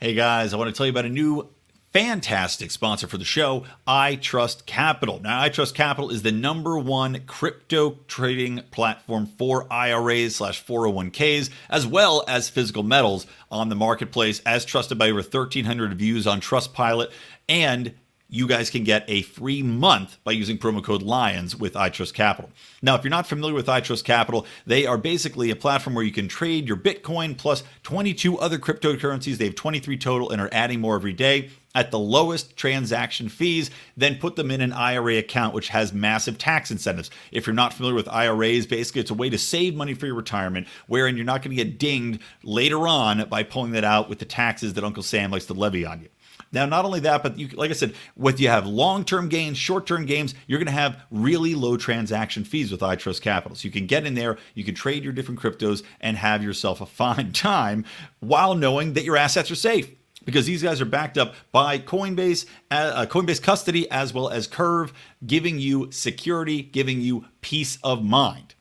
Hey guys, I want to tell you about a new fantastic sponsor for the show, I Trust Capital. Now, I Trust Capital is the number one crypto trading platform for IRAs slash 401ks, as well as physical metals on the marketplace, as trusted by over 1,300 reviews on Trustpilot. And you guys can get a free month by using promo code LIONS with iTrust Capital. Now, if you're not familiar with iTrust Capital, they are basically a platform where you can trade your Bitcoin plus 22 other cryptocurrencies. They have 23 total and are adding more every day at the lowest transaction fees, then put them in an IRA account, which has massive tax incentives. If you're not familiar with IRAs, basically it's a way to save money for your retirement, wherein you're not going to get dinged later on by pulling that out with the taxes that Uncle Sam likes to levy on you. Now, not only that, but like I said, whether you have long-term gains, short-term gains, you're going to have really low transaction fees with iTrust Capital. So you can get in there, you can trade your different cryptos and have yourself a fine time while knowing that your assets are safe. Because these guys are backed up by Coinbase, Coinbase custody, as well as Curve, giving you security, giving you peace of mind.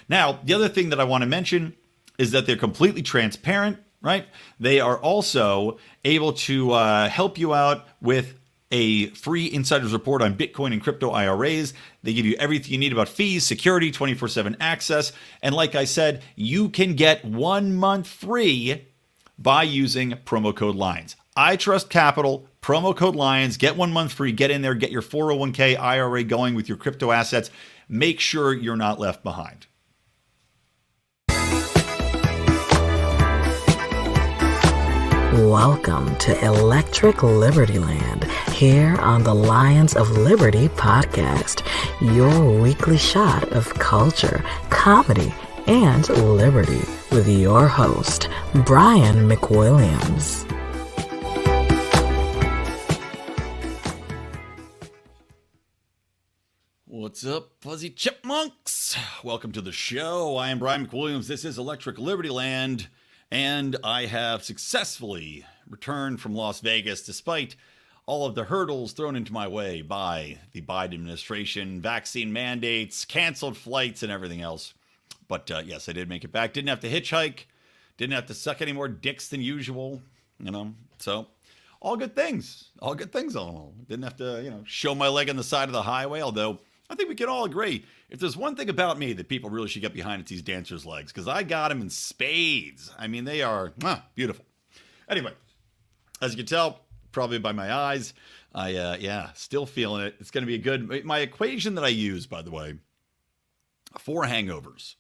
Now, the other thing that I want to mention is that they're completely transparent. Right? They are also able to help you out with a free insider's report on Bitcoin and crypto IRAs. They give you everything you need about fees, security, 24/7 access. And like I said, you can get 1 month free by using promo code LIONS. I Trust Capital, promo code LIONS. Get 1 month free. Get in there. Get your 401k IRA going with your crypto assets. Make sure you're not left behind. Welcome to Electric Liberty Land, here on the Lions of Liberty podcast, your weekly shot of culture, comedy, and liberty with your host, Brian McWilliams. What's up, fuzzy chipmunks? Welcome to the show. I am Brian McWilliams. This is Electric Liberty Land. And I have successfully returned from Las Vegas despite all of the hurdles thrown into my way by the Biden administration, vaccine mandates, canceled flights, and everything else. But yes, I did make it back. Didn't have to hitchhike. Didn't have to suck any more dicks than usual. So all good things. All good things all. Didn't have to, show my leg on the side of the highway, although I think we can all agree, if there's one thing about me that people really should get behind, it's these dancers' legs, because I got them in spades. I mean, they are beautiful. Anyway, as you can tell, probably by my eyes, still feeling it. It's going to be a good, my equation that I use, by the way, for hangovers,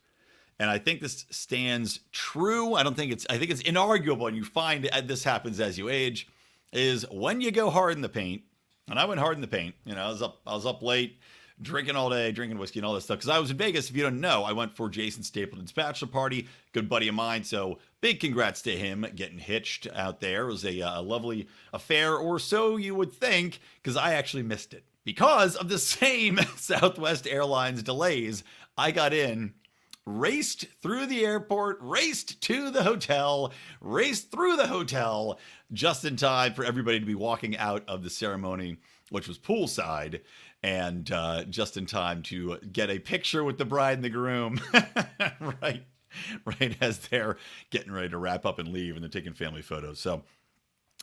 and I think this stands true. I think it's inarguable, and you find this happens as you age, is when you go hard in the paint, and I went hard in the paint, I was up late, drinking all day, drinking whiskey and all that stuff. Because I was in Vegas, if you don't know, I went for Jason Stapleton's bachelor party, good buddy of mine. So big congrats to him getting hitched out there. It was a lovely affair, or so you would think, because I actually missed it. Because of the same Southwest Airlines delays, I got in, raced through the airport, raced to the hotel, raced through the hotel, just in time for everybody to be walking out of the ceremony, which was poolside. And just in time to get a picture with the bride and the groom, right as they're getting ready to wrap up and leave, and they're taking family photos. So,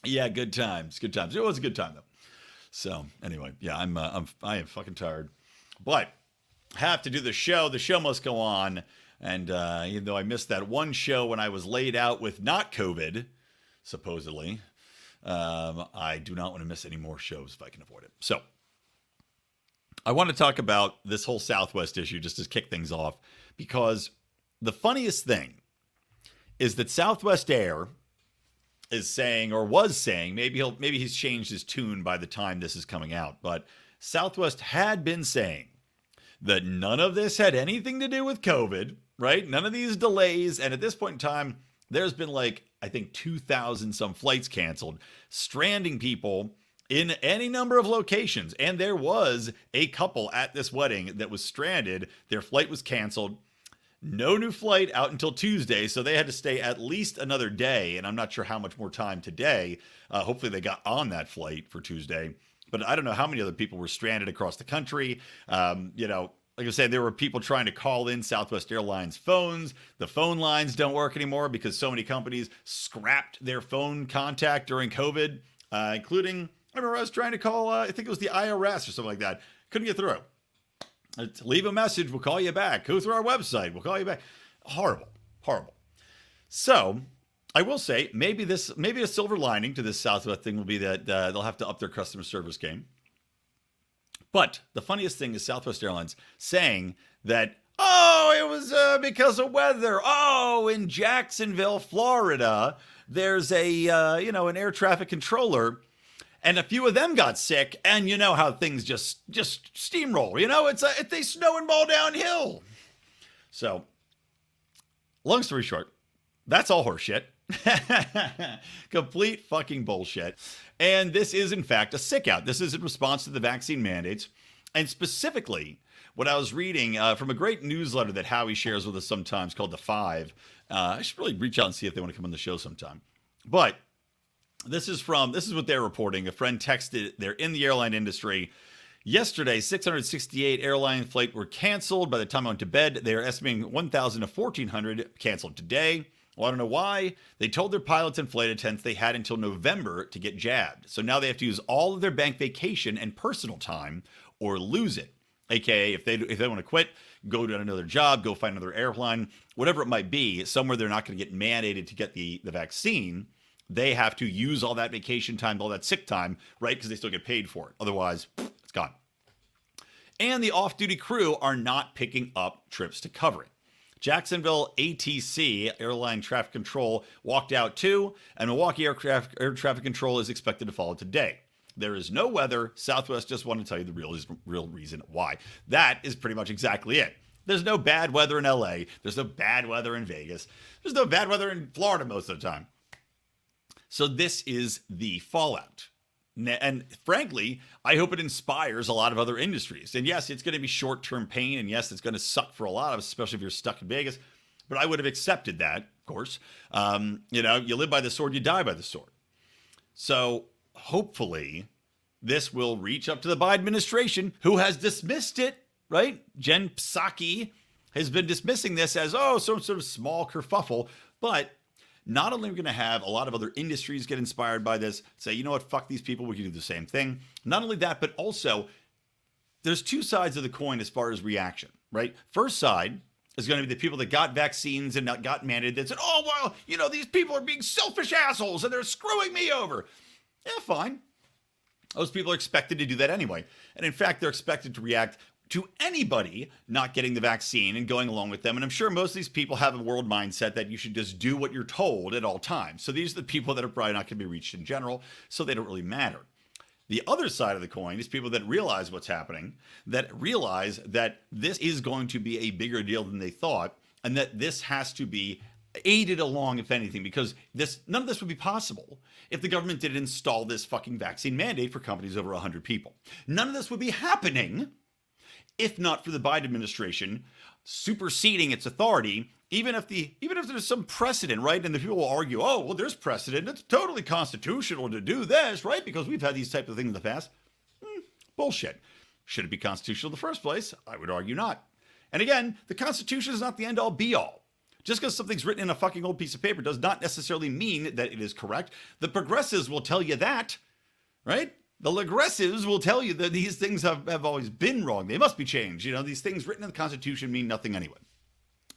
yeah, good times. It was a good time though. So anyway, yeah, I am fucking tired, but have to do the show. The show must go on, and even though I missed that one show when I was laid out with not COVID, supposedly, I do not want to miss any more shows if I can avoid it. So I want to talk about this whole Southwest issue just to kick things off, because the funniest thing is that Southwest Air is saying, or was saying, maybe he's changed his tune by the time this is coming out, but Southwest had been saying that none of this had anything to do with COVID, right? None of these delays. And at this point in time, there's been I think 2,000 some flights canceled, stranding people in any number of locations. And there was a couple at this wedding that was stranded. Their flight was canceled. No new flight out until Tuesday, so they had to stay at least another day. And I'm not sure how much more time today. Hopefully they got on that flight for Tuesday. But I don't know how many other people were stranded across the country. Like I said, there were people trying to call in Southwest Airlines phones. The phone lines don't work anymore because so many companies scrapped their phone contact during COVID, including, I remember I was trying to call, I think it was the IRS or something like that. Couldn't get through. Leave a message, we'll call you back. Go through our website, we'll call you back. Horrible, horrible. So I will say, maybe a silver lining to this Southwest thing will be that they'll have to up their customer service game. But the funniest thing is Southwest Airlines saying that, oh, it was because of weather. Oh, in Jacksonville, Florida, there's an air traffic controller, and a few of them got sick, and you know how things just steamroll. You know, it's they snow and ball downhill. So, long story short, that's all horseshit. Complete fucking bullshit. And this is, in fact, a sick out. This is in response to the vaccine mandates. And specifically, what I was reading from a great newsletter that Howie shares with us sometimes called The Five. I should really reach out and see if they want to come on the show sometime. But this is what they're reporting. A friend texted, they're in the airline industry. Yesterday, 668 airline flights were canceled. By the time I went to bed, they are estimating 1,000 to 1,400 canceled today. Well, I don't know why. They told their pilots and flight attendants they had until November to get jabbed. So now they have to use all of their bank vacation and personal time or lose it. AKA, if they want to quit, go to another job, go find another airline, whatever it might be, somewhere they're not going to get mandated to get the vaccine. They have to use all that vacation time, all that sick time, right? Because they still get paid for it. Otherwise, it's gone. And the off-duty crew are not picking up trips to cover it. Jacksonville ATC, Airline Traffic Control, walked out too, and Milwaukee Air Traffic Control is expected to follow today. There is no weather. Southwest just wanted to tell you the real reason why. That is pretty much exactly it. There's no bad weather in LA. There's no bad weather in Vegas. There's no bad weather in Florida most of the time. So this is the fallout. And frankly, I hope it inspires a lot of other industries. And yes, it's going to be short-term pain. And yes, it's going to suck for a lot of us, especially if you're stuck in Vegas. But I would have accepted that, of course. You live by the sword, you die by the sword. So hopefully this will reach up to the Biden administration, who has dismissed it, right? Jen Psaki has been dismissing this as, some sort of small kerfuffle. But not only are we going to have a lot of other industries get inspired by this, say, you know what, fuck these people, we can do the same thing. Not only that, but also there's two sides of the coin as far as reaction, right? First side is going to be the people that got vaccines and got mandated that said, oh, well, these people are being selfish assholes and they're screwing me over. Yeah, fine. Those people are expected to do that anyway. And in fact, they're expected to react to anybody not getting the vaccine and going along with them. And I'm sure most of these people have a world mindset that you should just do what you're told at all times. So these are the people that are probably not going to be reached in general, so they don't really matter. The other side of the coin is people that realize what's happening, that realize that this is going to be a bigger deal than they thought, and that this has to be aided along, if anything, because none of this would be possible if the government didn't install this fucking vaccine mandate for companies over 100 people. None of this would be happening if not for the Biden administration superseding its authority, even if there's some precedent, right? And the people will argue, there's precedent. It's totally constitutional to do this, right? Because we've had these types of things in the past. Bullshit. Should it be constitutional in the first place? I would argue not. And again, the Constitution is not the end-all be-all. Just because something's written in a fucking old piece of paper does not necessarily mean that it is correct. The progressives will tell you that, right? The Legressives will tell you that these things have always been wrong. They must be changed. These things written in the Constitution mean nothing anyway.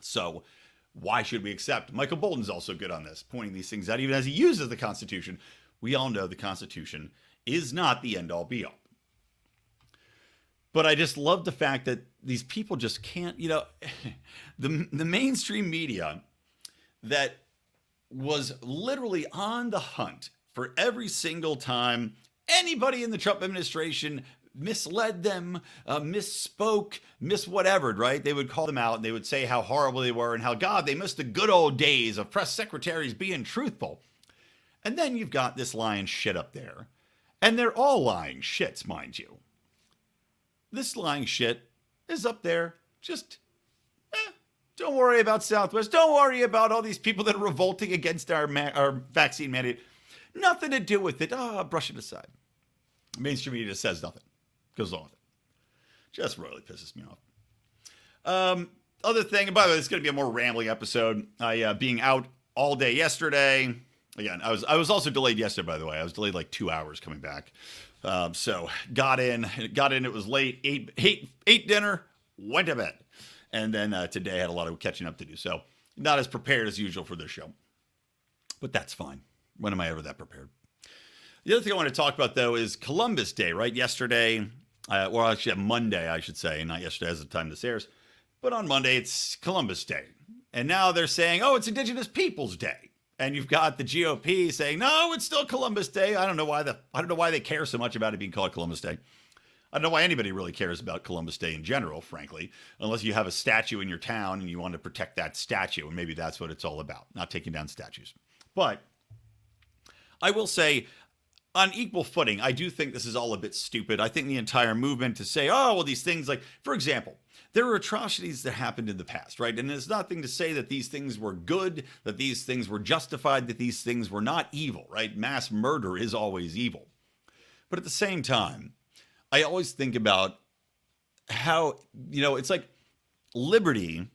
So why should we accept? Michael Bolton's also good on this, pointing these things out, even as he uses the Constitution. We all know the Constitution is not the end-all be-all. But I just love the fact that these people just can't, the mainstream media that was literally on the hunt for every single time anybody in the Trump administration misled them, misspoke, whatever, right? They would call them out and they would say how horrible they were and how, God, they missed the good old days of press secretaries being truthful. And then you've got this lying shit up there. And they're all lying shits, mind you. This lying shit is up there. Just, don't worry about Southwest. Don't worry about all these people that are revolting against our vaccine mandate. Nothing to do with it. Brush it aside. Mainstream media says nothing. Goes along with it. Just really pisses me off. Other thing, and by the way, it's going to be a more rambling episode. Being out all day yesterday. Again, I was also delayed yesterday, by the way. I was delayed like 2 hours coming back. So got in. It was late. Ate dinner. Went to bed. And then today I had a lot of catching up to do. So not as prepared as usual for this show. But that's fine. When am I ever that prepared? The other thing I want to talk about, though, is Columbus Day, right? Yesterday, well, actually Monday, I should say. Not yesterday as the time this airs. But on Monday, it's Columbus Day. And now they're saying, oh, it's Indigenous Peoples Day. And you've got the GOP saying, no, it's still Columbus Day. I don't know why they care so much about it being called Columbus Day. I don't know why anybody really cares about Columbus Day in general, frankly, unless you have a statue in your town and you want to protect that statue. And maybe that's what it's all about, not taking down statues. But I will say, on equal footing, I do think this is all a bit stupid. I think the entire movement to say, oh, well, these things like, for example, there are atrocities that happened in the past, right? And there's nothing to say that these things were good, that these things were justified, that these things were not evil, right? Mass murder is always evil. But at the same time, I always think about how, it's like liberty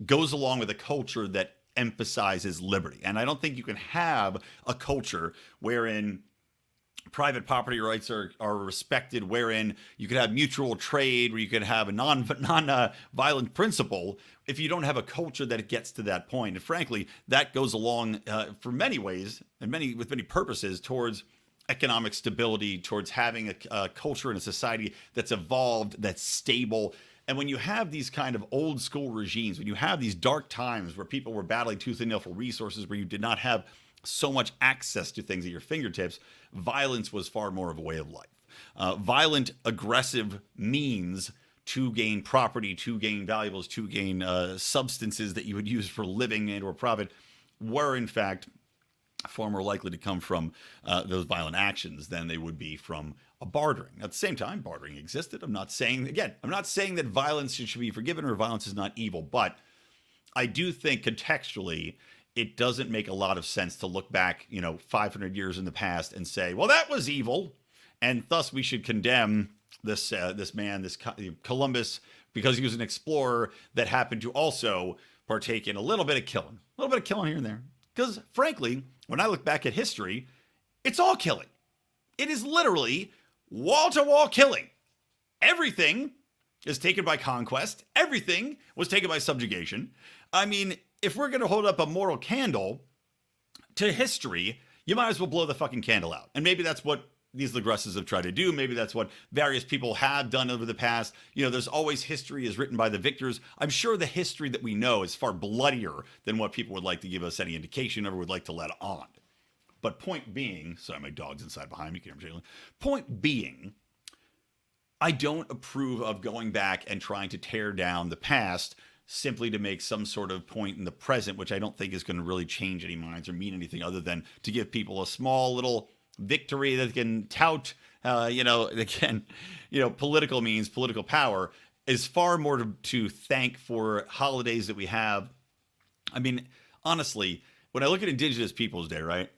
goes along with a culture that emphasizes liberty. And I don't think you can have a culture wherein private property rights are respected, wherein you could have mutual trade, where you could have a non-violent principle, if you don't have a culture that gets to that point. And frankly, that goes along for many ways and with many purposes towards economic stability, towards having a culture and a society that's evolved, that's stable. And when you have these kind of old school regimes, when you have these dark times where people were battling tooth and nail for resources, where you did not have so much access to things at your fingertips, violence was far more of a way of life. Violent, aggressive means to gain property, to gain valuables, to gain substances that you would use for living and or profit were in fact far more likely to come from those violent actions than they would be from a bartering. At the same time, bartering existed. I'm not saying that violence should be forgiven or violence is not evil, but I do think contextually it doesn't make a lot of sense to look back, 500 years in the past and say, well, that was evil, and thus we should condemn this man, Columbus, because he was an explorer that happened to also partake in a little bit of killing here and there. Because frankly, when I look back at history, it's all killing. It is literally wall-to-wall killing. Everything is taken by conquest. Everything was taken by subjugation. I mean, if we're going to hold up a moral candle to history, you might as well blow the fucking candle out. And maybe that's what these aggressors have tried to do. Maybe that's what various people have done over the past. There's always history is written by the victors. I'm sure the history that we know is far bloodier than what people would like to give us any indication of or would like to let on. But point being, sorry, my dog's inside behind me. Point being, I don't approve of going back and trying to tear down the past simply to make some sort of point in the present, which I don't think is going to really change any minds or mean anything other than to give people a small little victory that can tout, political means, political power is far more to thank for holidays that we have. I mean, honestly, when I look at Indigenous Peoples Day, right,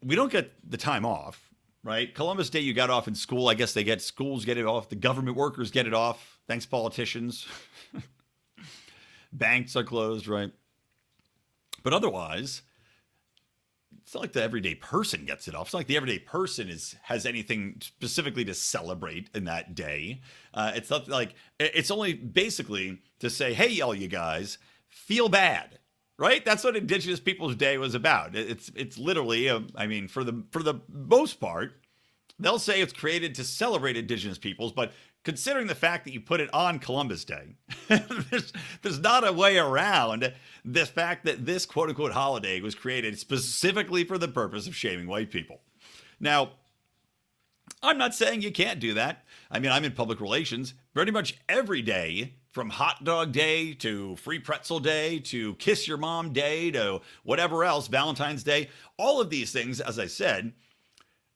we don't get the time off, right? Columbus Day, you got off in school. I guess schools get it off. The government workers get it off. Thanks, politicians. Banks are closed, right? But otherwise, it's not like the everyday person gets it off. It's not like the everyday person has anything specifically to celebrate in that day. It's not like it's only basically to say, hey, all you guys, feel bad, right? That's what Indigenous Peoples Day was about. It's literally, for the most part, they'll say it's created to celebrate Indigenous peoples, but considering the fact that you put it on Columbus Day, there's not a way around the fact that this quote-unquote holiday was created specifically for the purpose of shaming white people. Now, I'm not saying you can't do that. I mean, I'm in public relations. Pretty much every day, from Hot Dog Day to Free Pretzel Day to Kiss Your Mom Day to whatever else, Valentine's Day, all of these things, as I said,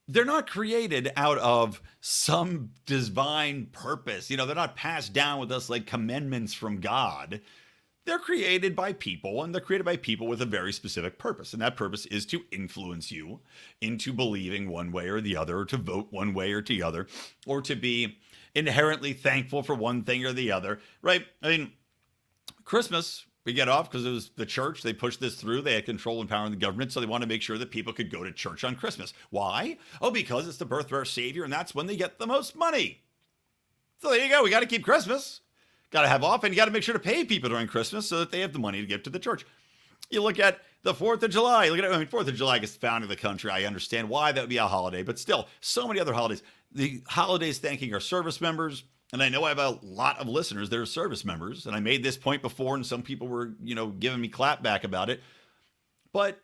they're not created out of some divine purpose. They're not passed down with us like commandments from God. they're created by people, and they're created by people with a very specific purpose. And that purpose is to influence you into believing one way or the other, or to vote one way or the other, or to be inherently thankful for one thing or the other, right? I mean, Christmas, we get off because it was the church. They pushed this through. They had control and power in the government, so they want to make sure that people could go to church on Christmas. Why? Oh, because it's the birth of our Savior, and that's when they get the most money. So there you go. We got to keep Christmas. Got to have off, and you got to make sure to pay people during Christmas so that they have the money to give to the church. You look at the 4th of July. Look at, I mean, 4th of July gets founding the country. I understand why that would be a holiday, but still, so many other holidays. The holidays thanking our service members. And I know I have a lot of listeners that are service members, and I made this point before, and some people were, giving me clap back about it. But,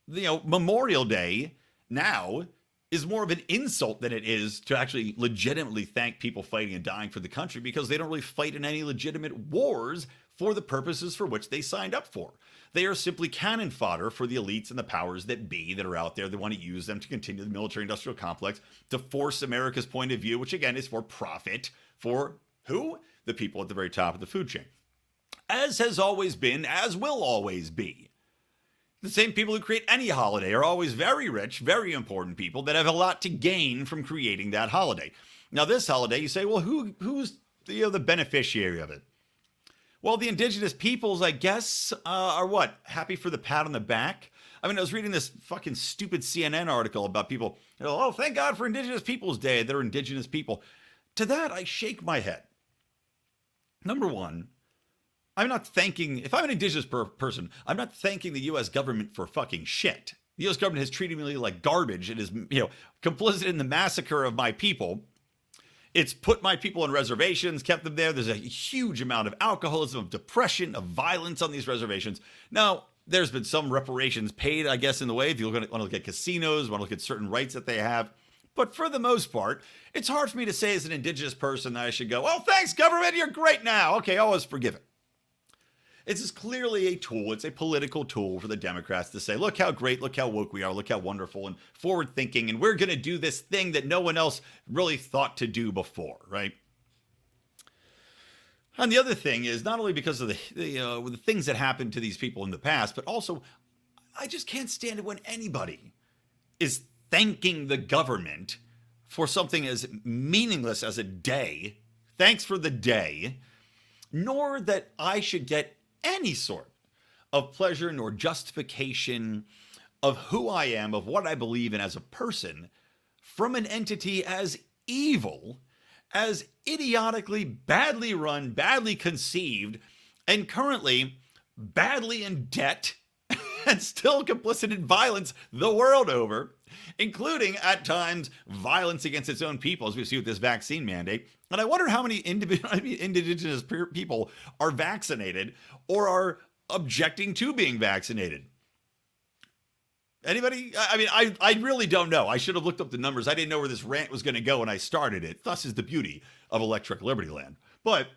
Memorial Day now is more of an insult than it is to actually legitimately thank people fighting and dying for the country, because they don't really fight in any legitimate wars for the purposes for which they signed up for. They are simply cannon fodder for the elites and the powers that be that are out there. They want to use them to continue the military-industrial complex, to force America's point of view, which again is for profit. For who? The people at the very top of the food chain. As has always been, as will always be. The same people who create any holiday are always very rich, very important people that have a lot to gain from creating that holiday. Now, this holiday, you say, well, who's the beneficiary of it? Well, the indigenous peoples, I guess, are what? Happy for the pat on the back? I mean, I was reading this fucking stupid CNN article about people, oh, thank God for Indigenous Peoples Day. They're indigenous people. To that, I shake my head. Number one, I'm not thanking, if I'm an indigenous person, I'm not thanking the U.S. government for fucking shit. The U.S. government has treated me like garbage. It is, complicit in the massacre of my people. It's put my people on reservations, kept them there. There's a huge amount of alcoholism, of depression, of violence on these reservations. Now, there's been some reparations paid, I guess, in the way. If you want to look at casinos, want to look at certain rights that they have. But for the most part, it's hard for me to say as an indigenous person that I should go, oh, thanks, government, you're great now. Okay, all is forgiven. It's just clearly a tool. It's a political tool for the Democrats to say, look how great, look how woke we are, look how wonderful and forward thinking, and we're going to do this thing that no one else really thought to do before, right? And the other thing is not only because of the things that happened to these people in the past, but also I just can't stand it when anybody is thanking the government for something as meaningless as a day. Thanks for the day. Nor that I should get any sort of pleasure nor justification of who I am, of what I believe in as a person, from an entity as evil, as idiotically, badly run, badly conceived, and currently badly in debt and still complicit in violence the world over, including at times violence against its own people, as we see with this vaccine mandate. And I wonder how many indigenous people are vaccinated or are objecting to being vaccinated. Anybody? I mean, I really don't know. I should have looked up the numbers. I didn't know where this rant was going to go when I started it. Thus is the beauty of Electric Liberty Land. But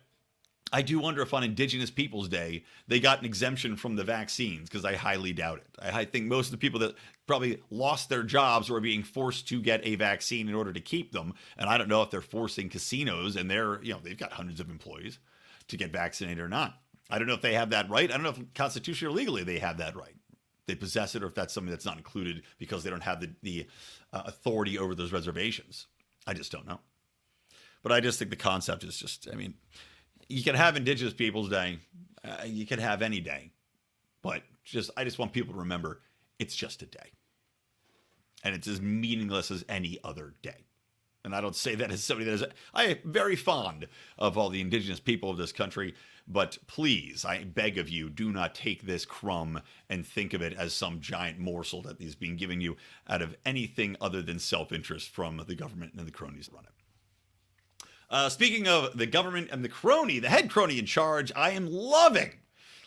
I do wonder if on Indigenous Peoples Day, they got an exemption from the vaccines, because I highly doubt it. I think most of the people that probably lost their jobs were being forced to get a vaccine in order to keep them. And I don't know if they're forcing casinos and they've got hundreds of employees to get vaccinated or not. I don't know if they have that right. I don't know if constitutionally or legally they have that right. They possess it, or if that's something that's not included because they don't have the authority over those reservations. I just don't know. But I just think the concept is just, I mean, you can have Indigenous Peoples Day. You can have any day. But I just want people to remember it's just a day. And it's as meaningless as any other day. And I don't say that as somebody that is, I am very fond of all the indigenous people of this country, but please, I beg of you, do not take this crumb and think of it as some giant morsel that is being given you out of anything other than self-interest from the government and the cronies that run it. Speaking of the government and the crony, the head crony in charge, I am loving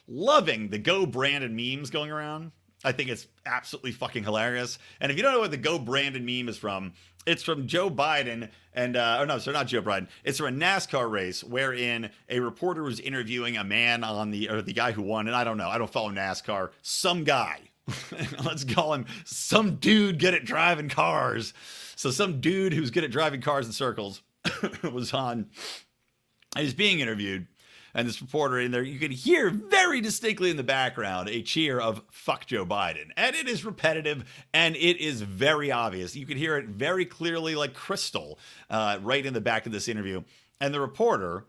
the Go Brandon memes going around. I think it's absolutely fucking hilarious. And if you don't know what the Go Brandon meme is from, it's from Joe Biden and, not Joe Biden. It's from a NASCAR race wherein a reporter was interviewing a man the guy who won. And I don't know. I don't follow NASCAR. Some guy, let's call him some dude good at driving cars. So some dude who's good at driving cars in circles was on, he's being interviewed. And this reporter in there, you could hear very distinctly in the background a cheer of "fuck Joe Biden." And it is repetitive and it is very obvious. You could hear it very clearly like crystal right in the back of this interview. And the reporter,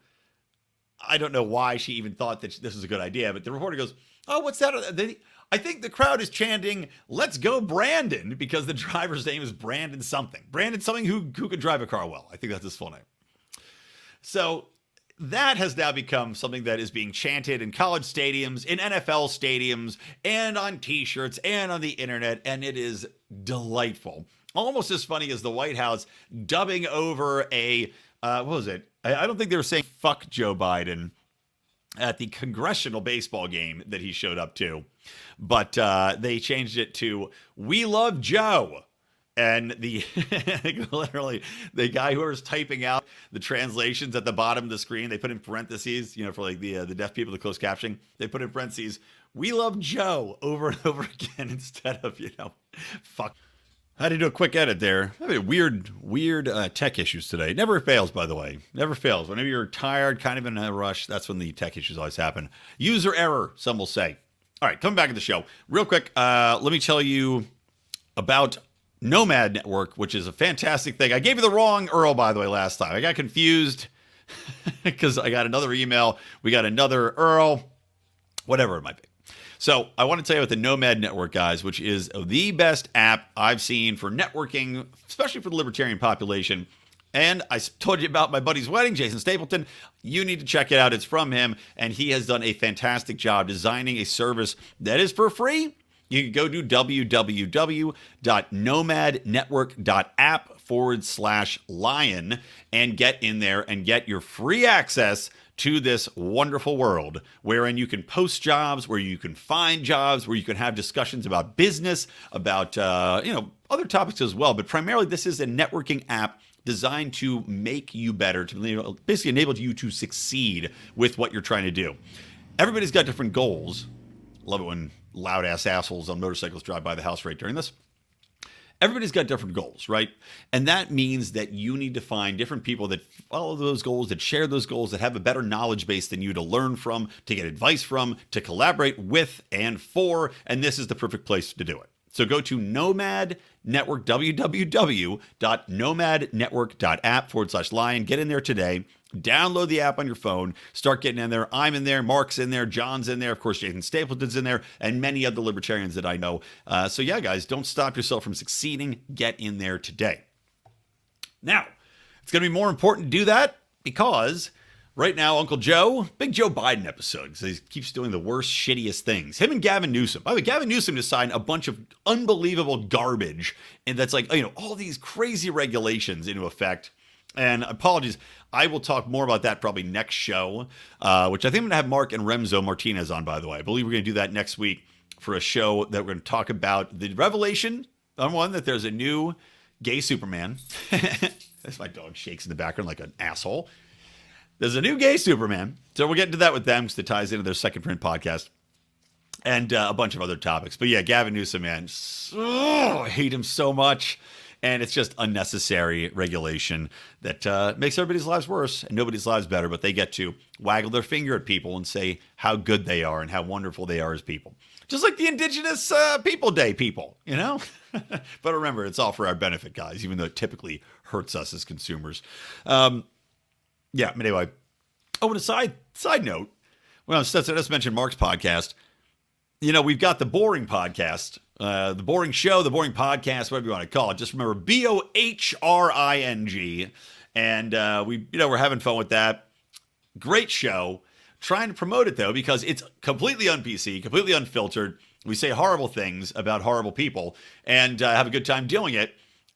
I don't know why she even thought that this was a good idea, but the reporter goes, "Oh, what's that?" I think the crowd is chanting, "Let's go Brandon," because the driver's name is Brandon something. Brandon something who could drive a car well. I think that's his full name. So that has now become something that is being chanted in college stadiums, in NFL stadiums, and on t-shirts, and on the internet, and it is delightful. Almost as funny as the White House dubbing over what was it? I don't think they were saying "fuck Joe Biden" at the congressional baseball game that he showed up to. But they changed it to "We love Joe." And literally the guy who was typing out the translations at the bottom of the screen, they put in parentheses, for like the deaf people, the closed captioning, they put in parentheses, "We love Joe" over and over again instead of, fuck. I had to do a quick edit there. I mean, weird tech issues today. Never fails, by the way. Never fails. Whenever you're tired, kind of in a rush, that's when the tech issues always happen. User error, some will say. All right, coming back to the show. Real quick, let me tell you about Nomad Network, which is a fantastic thing. I gave you the wrong URL, by the way, last time. I got confused because I got another email. We got another URL, whatever it might be. So I want to tell you about the Nomad Network, guys, which is the best app I've seen for networking, especially for the libertarian population. And I told you about my buddy's wedding, Jason Stapleton. You need to check it out. It's from him, and he has done a fantastic job designing a service that is for free. You can go to www.nomadnetwork.app/lion and get in there and get your free access to this wonderful world wherein you can post jobs, where you can find jobs, where you can have discussions about business, about other topics as well. But primarily, this is a networking app designed to make you better, to basically enable you to succeed with what you're trying to do. Everybody's got different goals. Love it when loud ass assholes on motorcycles drive by the house right during this. Everybody's got different goals, right? And that means that you need to find different people that follow those goals, that share those goals, that have a better knowledge base than you to learn from, to get advice from, to collaborate with and for, and this is the perfect place to do it. So go to Nomad Network, www.nomadnetwork.app/lion. Get in there today. Download the app on your phone. Start getting in there. I'm in there. Mark's in there. John's in there. Of course, Jason Stapleton's in there. And many other libertarians that I know. So yeah, guys, don't stop yourself from succeeding. Get in there today. Now, it's going to be more important to do that because right now, Uncle Joe, big Joe Biden episode, because he keeps doing the worst, shittiest things. Him and Gavin Newsom. By the way, Gavin Newsom just signed a bunch of unbelievable garbage. And that's like, all these crazy regulations into effect. And apologies, I will talk more about that probably next show, which I think I'm going to have Mark and Remzo Martinez on, by the way. I believe we're going to do that next week for a show that we're going to talk about the revelation, number one, that there's a new gay Superman. That's my dog shakes in the background like an asshole. There's a new gay Superman. So we'll get into that with them because it ties into their second print podcast. And a bunch of other topics. But yeah, Gavin Newsom, man, I hate him so much. And it's just unnecessary regulation that makes everybody's lives worse and nobody's lives better. But they get to waggle their finger at people and say how good they are and how wonderful they are as people. Just like the Indigenous People Day people, But remember, it's all for our benefit, guys, even though it typically hurts us as consumers. Yeah, but anyway. Oh, and a side note, well, since I just mentioned Mark's podcast, we've got the Boring Podcast, the Boring Show, the Boring Podcast, whatever you want to call it. Just remember BOHRING. And we're having fun with that. Great show. Trying to promote it, though, because it's completely un-PC, completely unfiltered. We say horrible things about horrible people and have a good time doing it.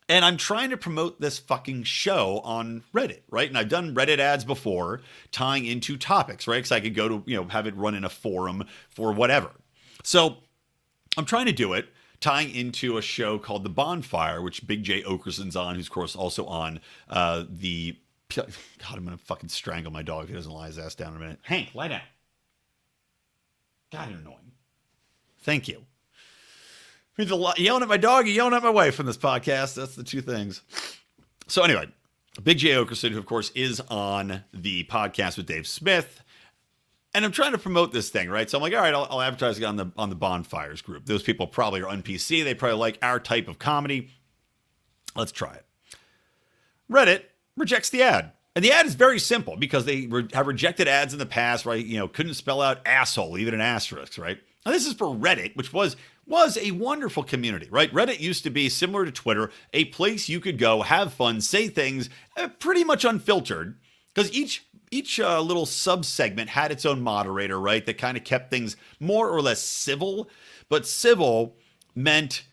And I'm trying to promote this fucking show on Reddit, right? And I've done Reddit ads before tying into topics, right? Because I could go to, have it run in a forum for whatever. So I'm trying to do it, tying into a show called The Bonfire, which Big J Okerson's on, who's, of course, also on the... God, I'm going to fucking strangle my dog if he doesn't lie his ass down in a minute. Hank, lie down. God, you're annoying. Thank you. Either yelling at my dog or yelling at my wife on this podcast. That's the two things. So anyway, Big J Okerson, who, of course, is on the podcast with Dave Smith, And I'm trying to promote this thing, right? So I'm like, all right, I'll advertise it on the bonfires group. Those people probably are on PC. They probably like our type of comedy. Let's try it. Reddit rejects the ad. And the ad is very simple because they have rejected ads in the past, right? Couldn't spell out asshole, even an asterisk, right? Now this is for Reddit, which was a wonderful community, right? Reddit used to be similar to Twitter, a place you could go, have fun, say things pretty much unfiltered, because each little sub-segment had its own moderator, right? That kind of kept things more or less civil, but civil meant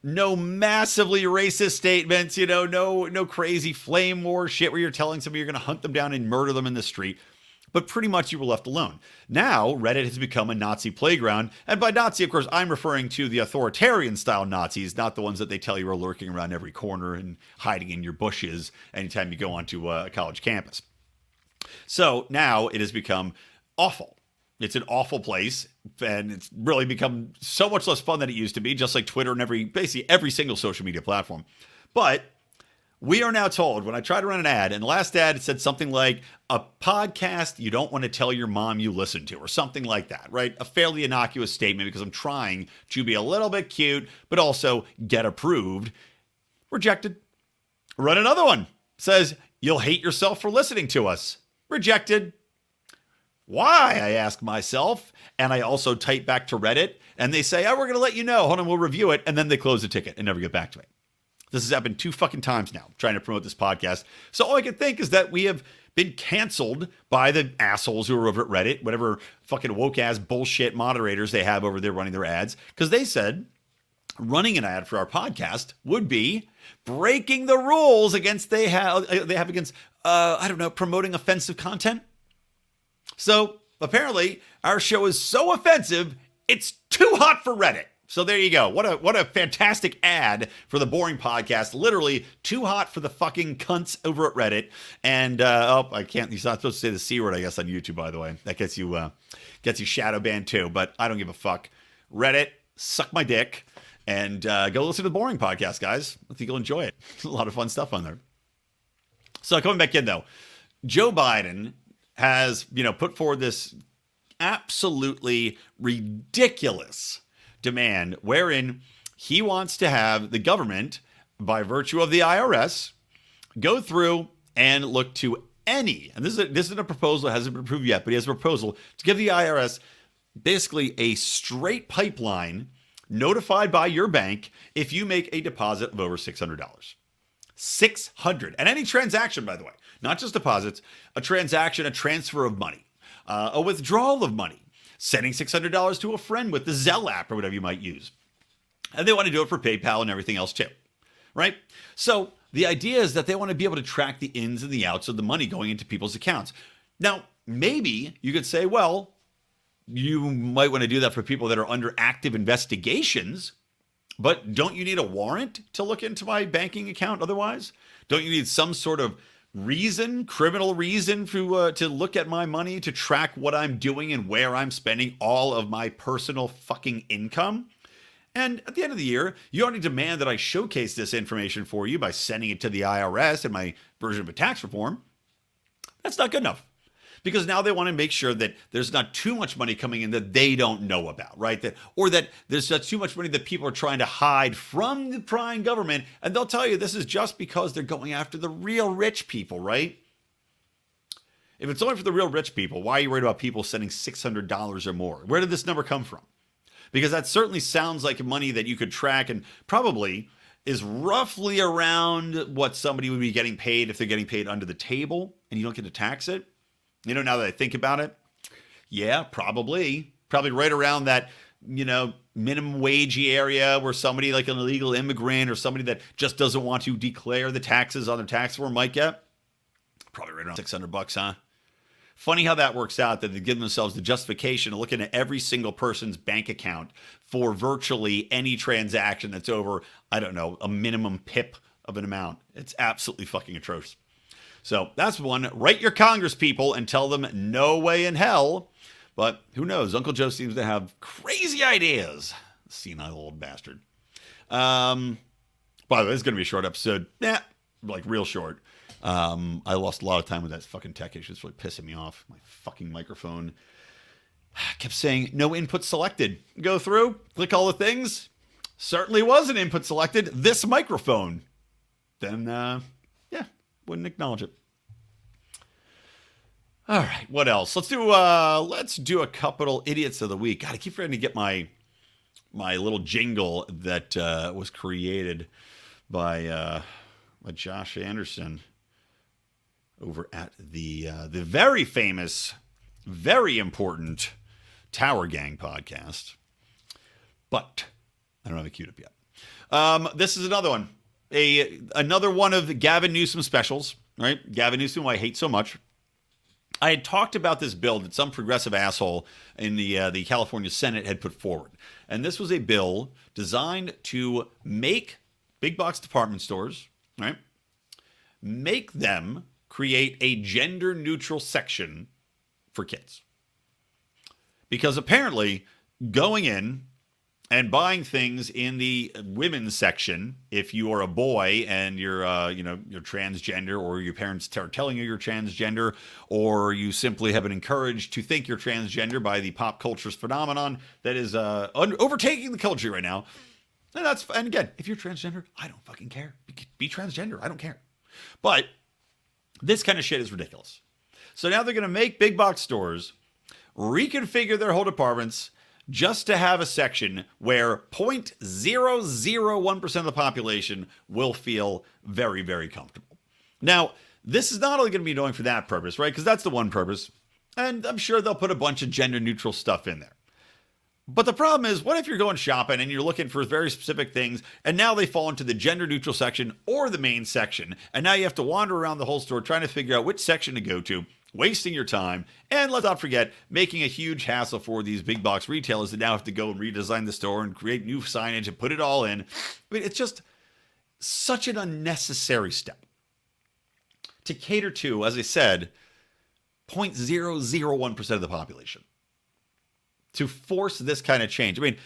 no massively racist statements, no crazy flame war shit where you're telling somebody you're going to hunt them down and murder them in the street. But pretty much you were left alone. Now, Reddit has become a Nazi playground. And by Nazi, of course, I'm referring to the authoritarian-style Nazis, not the ones that they tell you are lurking around every corner and hiding in your bushes anytime you go onto a college campus. So now it has become awful. It's an awful place, and it's really become so much less fun than it used to be, just like Twitter and basically every single social media platform. But we are now told, when I try to run an ad, and the last ad it said something like, a podcast you don't want to tell your mom you listen to, or something like that, right? A fairly innocuous statement because I'm trying to be a little bit cute, but also get approved. Rejected. Run another one. Says, you'll hate yourself for listening to us. Rejected. Why, I ask myself, and I also type back to Reddit, and they say, we're going to let you know. Hold on, we'll review it, and then they close the ticket and never get back to me. This has happened 2 fucking times now, trying to promote this podcast. So all I can think is that we have been canceled by the assholes who are over at Reddit, whatever fucking woke-ass bullshit moderators they have over there running their ads, because they said running an ad for our podcast would be breaking the rules against they have against, promoting offensive content. So apparently our show is so offensive, it's too hot for Reddit. So there you go. What a fantastic ad for the boring podcast. Literally too hot for the fucking cunts over at Reddit. And I can't. You're not supposed to say the C word, I guess, on YouTube. By the way, that gets you shadow banned too. But I don't give a fuck. Reddit, suck my dick, and go listen to the boring podcast, guys. I think you'll enjoy it. There's a lot of fun stuff on there. So coming back in though, Joe Biden has put forward this absolutely ridiculous demand wherein he wants to have the government, by virtue of the IRS, go through and look to any, and this isn't a proposal, it hasn't been approved yet, but he has a proposal to give the IRS basically a straight pipeline notified by your bank if you make a deposit of over $600. $600. And any transaction, by the way, not just deposits, a transaction, a transfer of money, a withdrawal of money, sending $600 to a friend with the Zelle app or whatever you might use. And they want to do it for PayPal and everything else too, right? So the idea is that they want to be able to track the ins and the outs of the money going into people's accounts. Now, maybe you could say, well, you might want to do that for people that are under active investigations, but don't you need a warrant to look into my banking account otherwise? Don't you need some sort of reason, criminal reason to look at my money, to track what I'm doing and where I'm spending all of my personal fucking income? And at the end of the year, you already demand that I showcase this information for you by sending it to the IRS in my version of a tax reform. That's not good enough. Because now they want to make sure that there's not too much money coming in that they don't know about, right? Or that there's not too much money that people are trying to hide from the prying government. And they'll tell you this is just because they're going after the real rich people, right? If it's only for the real rich people, why are you worried about people sending $600 or more? Where did this number come from? Because that certainly sounds like money that you could track and probably is roughly around what somebody would be getting paid if they're getting paid under the table and you don't get to tax it. Now that I think about it, yeah, probably right around that, minimum wagey area where somebody like an illegal immigrant or somebody that just doesn't want to declare the taxes on their tax form might get. Probably right around $600, huh? Funny how that works out, that they give themselves the justification of looking at every single person's bank account for virtually any transaction that's over, I don't know, a minimum pip of an amount. It's absolutely fucking atrocious. So that's one. Write your Congress people and tell them no way in hell. But who knows? Uncle Joe seems to have crazy ideas. Senile old bastard. By the way, this is going to be a short episode. Like real short. I lost a lot of time with that fucking tech issue. It's really pissing me off. My fucking microphone Kept saying no input selected. Go through, click all the things. Certainly was an input selected. This microphone. Then, yeah, wouldn't acknowledge it. All right, what else? Let's do a couple idiots of the week. God, I keep forgetting to get my little jingle that was created by Josh Anderson over at the very famous, very important Tower Gang podcast. But I don't have it queued up yet. This is another one. Another one of Gavin Newsom's specials, right? Gavin Newsom, who I hate so much. I had talked about this bill that some progressive asshole in the California Senate had put forward. And this was a bill designed to make big box department stores, right? Make them create a gender neutral section for kids. Because apparently going in and buying things in the women's section, if you are a boy and you're transgender, or your parents are telling you you're transgender, or you simply have been encouraged to think you're transgender by the pop culture phenomenon that is overtaking the culture right now. And again, if you're transgender, I don't fucking care. Be transgender. I don't care. But this kind of shit is ridiculous. So now they're going to make big box stores reconfigure their whole departments just to have a section where 0.001% of the population will feel very, very comfortable. Now, this is not only going to be annoying for that purpose, right? Because that's the one purpose. And I'm sure they'll put a bunch of gender neutral stuff in there. But the problem is, what if you're going shopping and you're looking for very specific things, and now they fall into the gender neutral section or the main section, and now you have to wander around the whole store trying to figure out which section to go to, wasting your time, and let's not forget, making a huge hassle for these big box retailers that now have to go and redesign the store and create new signage and put it all in. I mean, it's just such an unnecessary step to cater to, as I said, 0.001% of the population. To force this kind of change. I mean,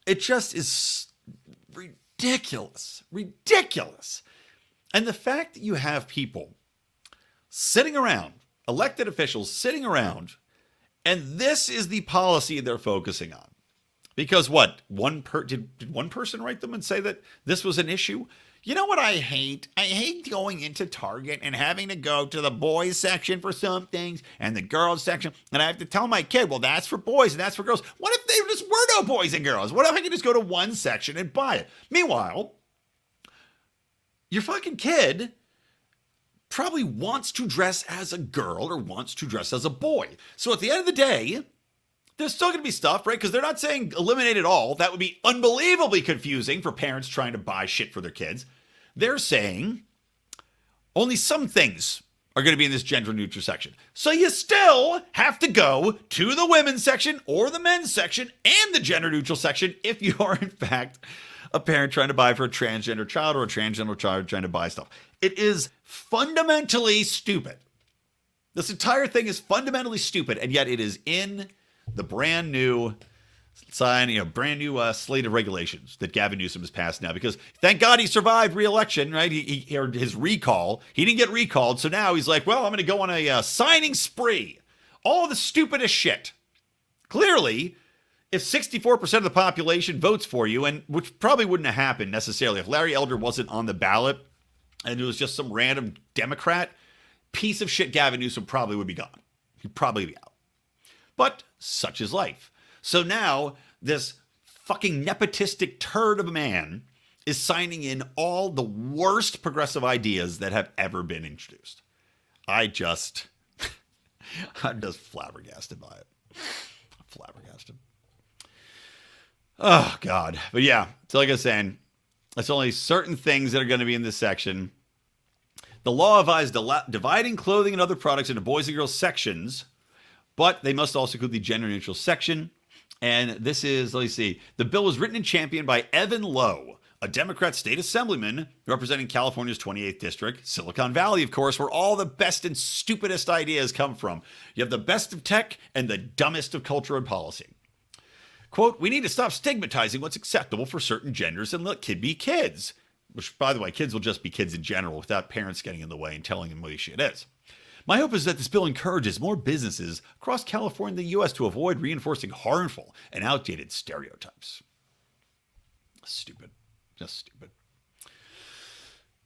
it just is ridiculous. Ridiculous. And the fact that you have people sitting around, elected officials sitting around, and this is the policy they're focusing on. Because what? Did one person write them and say that this was an issue? You know what I hate? I hate going into Target and having to go to the boys section for some things and the girls section. And I have to tell my kid, well, that's for boys and that's for girls. What if there just were no boys and girls? What if I could just go to one section and buy it? Meanwhile, your fucking kid probably wants to dress as a girl or wants to dress as a boy. So at the end of the day, there's still going to be stuff, right? Because they're not saying eliminate it all. That would be unbelievably confusing for parents trying to buy shit for their kids. They're saying only some things are going to be in this gender neutral section. So you still have to go to the women's section or the men's section and the gender neutral section if you are, in fact, a parent trying to buy for a transgender child or a transgender child trying to buy stuff. It is fundamentally stupid. This entire thing is fundamentally stupid, and yet it is in the brand new slate of regulations that Gavin Newsom has passed now. Because thank God he survived re-election, right? He or his recall. He didn't get recalled, so now he's like, well, I'm going to go on a signing spree. All the stupidest shit. Clearly, if 64% of the population votes for you, and which probably wouldn't have happened necessarily if Larry Elder wasn't on the ballot and it was just some random Democrat, piece of shit Gavin Newsom probably would be gone. He'd probably be out. But such is life. So now this fucking nepotistic turd of a man is signing in all the worst progressive ideas that have ever been introduced. I'm just flabbergasted by it. Flabbergasted. Oh, God. But yeah, so like I was saying, it's only certain things that are going to be in this section. The law advised dividing clothing and other products into boys and girls sections, but they must also include the gender neutral section. And this is, let me see, the bill was written and championed by Evan Lowe, a Democrat state assemblyman representing California's 28th district, Silicon Valley, of course, where all the best and stupidest ideas come from. You have the best of tech and the dumbest of culture and policy. Quote, we need to stop stigmatizing what's acceptable for certain genders and let kids be kids. Which, by the way, kids will just be kids in general without parents getting in the way and telling them what shit is. My hope is that this bill encourages more businesses across California and the U.S. to avoid reinforcing harmful and outdated stereotypes. Stupid. Just stupid.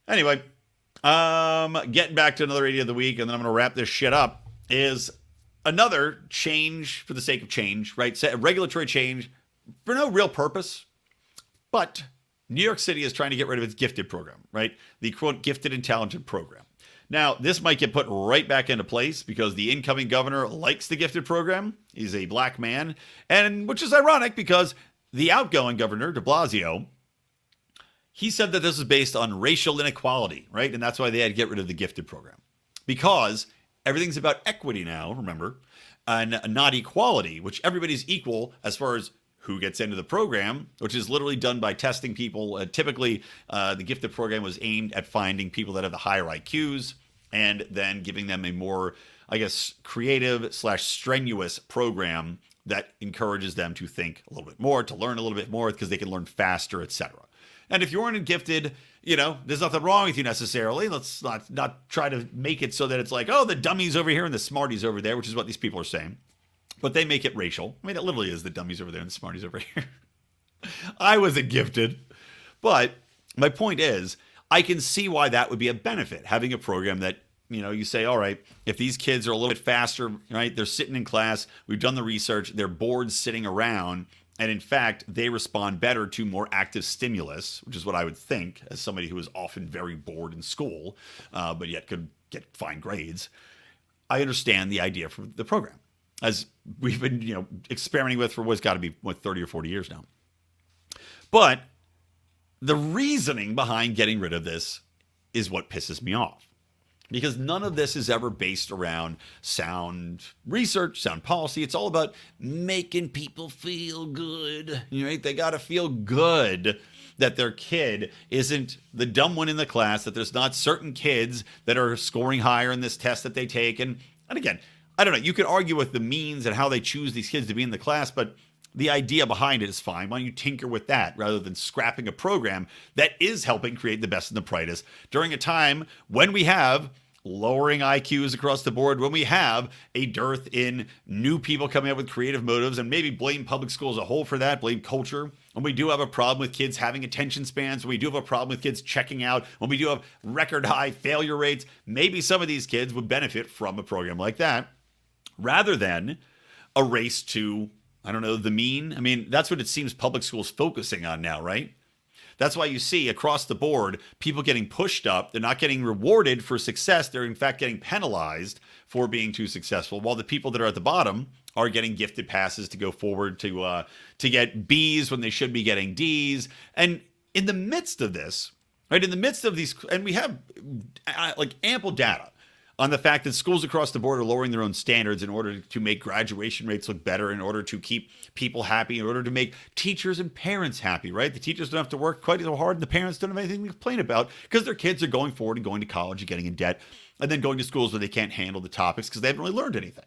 Anyway, getting back to another idiot of the week, and then I'm going to wrap this shit up, is another change for the sake of change, right? Regulatory change for no real purpose, but New York City is trying to get rid of its gifted program, right? The quote, gifted and talented program. Now, this might get put right back into place because the incoming governor likes the gifted program. He's a black man, and which is ironic because the outgoing governor, de Blasio, he said that this is based on racial inequality, right? And that's why they had to get rid of the gifted program. Because everything's about equity now, remember, and not equality, which everybody's equal as far as who gets into the program, which is literally done by testing people. Typically, the gifted program was aimed at finding people that have the higher IQs and then giving them a more, I guess, creative / strenuous program that encourages them to think a little bit more, to learn a little bit more because they can learn faster, etc. And if you aren't gifted, there's nothing wrong with you necessarily. Let's not try to make it so that it's like, oh, the dummies over here and the smarties over there, which is what these people are saying. But they make it racial. I mean, it literally is the dummies over there and the smarties over here. I wasn't gifted. But my point is, I can see why that would be a benefit, having a program that, you say, all right, if these kids are a little bit faster, right, they're sitting in class, we've done the research, they're bored sitting around, and in fact, they respond better to more active stimulus, which is what I would think as somebody who is often very bored in school, but yet could get fine grades. I understand the idea for the program, as we've been, experimenting with for what's got to be 30 or 40 years now. But the reasoning behind getting rid of this is what pisses me off. Because none of this is ever based around sound research, sound policy. It's all about making people feel good. Right? They got to feel good that their kid isn't the dumb one in the class, that there's not certain kids that are scoring higher in this test that they take. And again, I don't know. You could argue with the means and how they choose these kids to be in the class, but the idea behind it is fine. Why don't you tinker with that rather than scrapping a program that is helping create the best and the brightest during a time when we have lowering IQs across the board, when we have a dearth in new people coming up with creative motives, and maybe blame public schools as a whole for that, blame culture. When we do have a problem with kids having attention spans, when we do have a problem with kids checking out, when we do have record high failure rates, maybe some of these kids would benefit from a program like that rather than a race to, I don't know, the mean. I mean, that's what it seems public schools focusing on now, right? That's why you see across the board, people getting pushed up. They're not getting rewarded for success. They're in fact getting penalized for being too successful, while the people that are at the bottom are getting gifted passes to go forward to get B's when they should be getting D's. And in the midst of this, right, in the midst of these, and we have like ample data on the fact that schools across the board are lowering their own standards in order to make graduation rates look better, in order to keep people happy, in order to make teachers and parents happy, right? The teachers don't have to work quite so hard, and the parents don't have anything to complain about because their kids are going forward and going to college and getting in debt, and then going to schools where they can't handle the topics because they haven't really learned anything.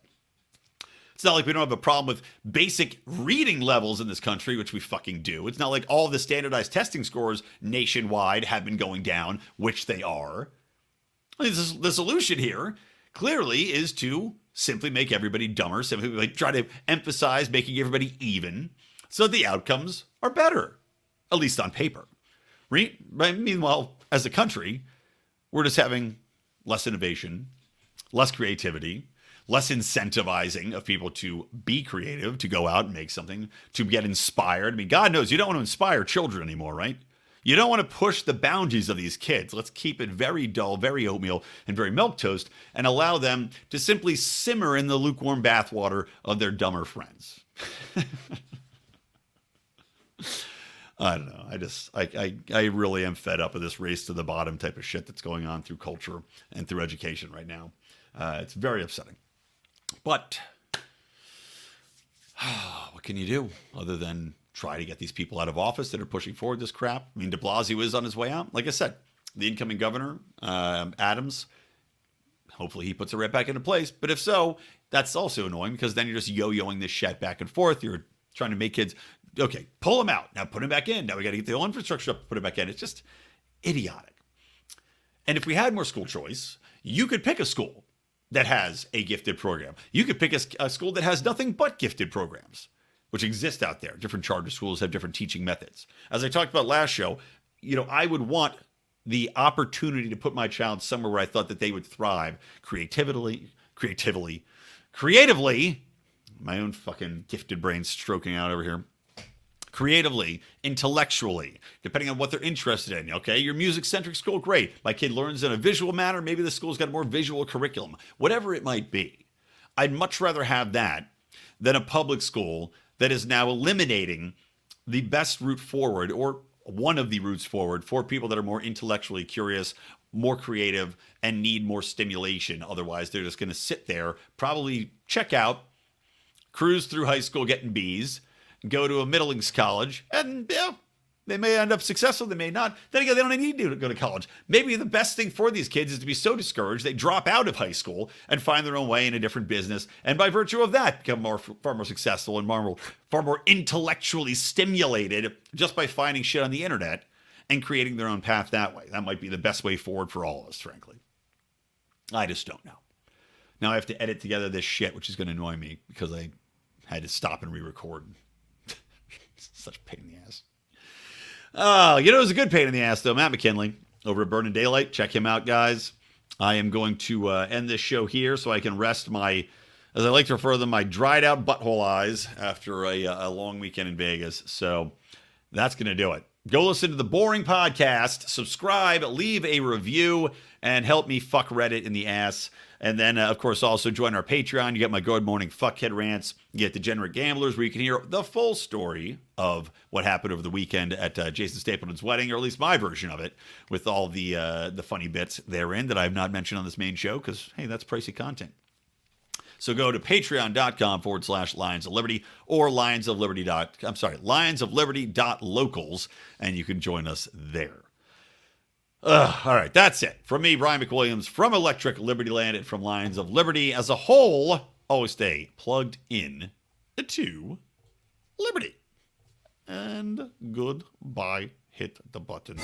It's not like we don't have a problem with basic reading levels in this country, which we fucking do. It's not like all the standardized testing scores nationwide have been going down, which they are. The solution here clearly is to simply make everybody dumber, simply try to emphasize making everybody even so that the outcomes are better, at least on paper. Meanwhile, as a country, we're just having less innovation, less creativity, less incentivizing of people to be creative, to go out and make something, to get inspired. I mean, God knows you don't want to inspire children anymore, right? You don't want to push the boundaries of these kids. Let's keep it very dull, very oatmeal, and very milquetoast, and allow them to simply simmer in the lukewarm bathwater of their dumber friends. I don't know. I really am fed up with this race to the bottom type of shit that's going on through culture and through education right now. It's very upsetting. But what can you do other than try to get these people out of office that are pushing forward this crap? I mean, de Blasio is on his way out. Like I said, the incoming governor, Adams, hopefully he puts it right back into place. But if so, that's also annoying because then you're just yo-yoing this shit back and forth. You're trying to make kids, okay, pull them out. Now put them back in. Now we got to get the whole infrastructure up, put it back in. It's just idiotic. And if we had more school choice, you could pick a school that has a gifted program. You could pick a school that has nothing but gifted programs, which exist out there. Different charter schools have different teaching methods. As I talked about last show, I would want the opportunity to put my child somewhere where I thought that they would thrive creatively. My own fucking gifted brain stroking out over here. Creatively, intellectually, depending on what they're interested in. Okay, your music-centric school, great. My kid learns in a visual manner. Maybe the school's got a more visual curriculum. Whatever it might be. I'd much rather have that than a public school that is now eliminating the best route forward, or one of the routes forward, for people that are more intellectually curious, more creative, and need more stimulation. Otherwise, they're just going to sit there, probably check out, cruise through high school getting B's, go to a middling college, and they may end up successful, they may not. Then again, they don't need to go to college. Maybe the best thing for these kids is to be so discouraged they drop out of high school and find their own way in a different business, and by virtue of that become far more successful and far more intellectually stimulated just by finding shit on the internet and creating their own path that way. That might be the best way forward for all of us, frankly. I just don't know. Now I have to edit together this shit, which is going to annoy me because I had to stop and re-record. Such a pain in the ass. It was a good pain in the ass, though. Matt McKinley over at Burning Daylight. Check him out, guys. I am going to end this show here so I can rest my, as I like to refer to them, my dried out butthole eyes after a long weekend in Vegas. So that's going to do it. Go listen to the Boring Podcast, subscribe, leave a review, and help me fuck Reddit in the ass. And then, of course, also join our Patreon. You get my Good Morning Fuckhead rants. You get Degenerate Gamblers, where you can hear the full story of what happened over the weekend at Jason Stapleton's wedding, or at least my version of it, with all the funny bits therein that I have not mentioned on this main show, because, hey, that's pricey content. So go to patreon.com/Lions of Liberty or lionsofliberty.locals, and you can join us there. All right, that's it. From me, Brian McWilliams, from Electric Liberty Land, and from Lions of Liberty as a whole, always stay plugged in to Liberty. And goodbye. Hit the button.